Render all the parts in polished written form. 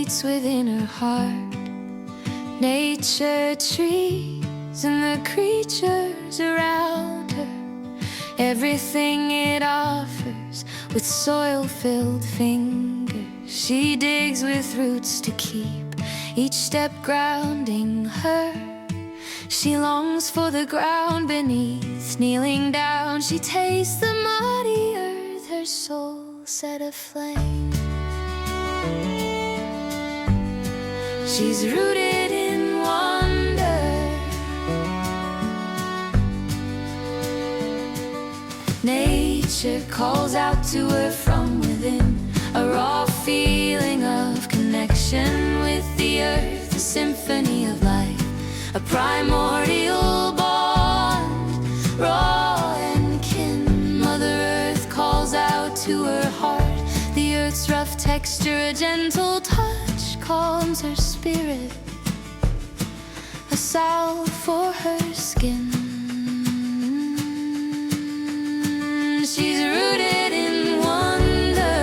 beats within her heart. Nature, trees, and the creatures around her, everything it offers with soil-filled fingers. She digs with roots to keep each step grounding her. She longs for the ground beneath. Kneeling down, she tastes the muddy earth, her soul set aflame. She's rooted in wonder. Nature calls out to her from within, a raw feeling of connection with the earth, a symphony of life, a primordial bond, raw and kin. Mother Earth calls out to her heart. The earth's rough texture, a gentle touch, calms her spirit, a salve for her skin. She's rooted in wonder.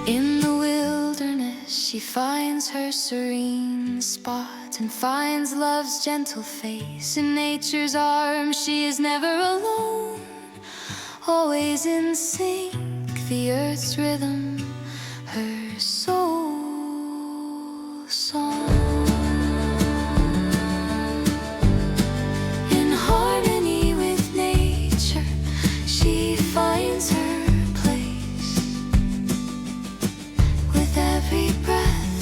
In the wilderness, she finds her serene spot and finds love's gentle face. In nature's arms, she is never alone, always in sync, the earth's rhythm, her soul song. In harmony with nature, she finds her place. With every breath,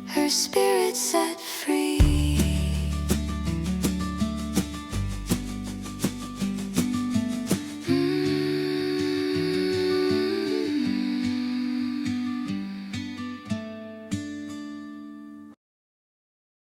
her spirit set free.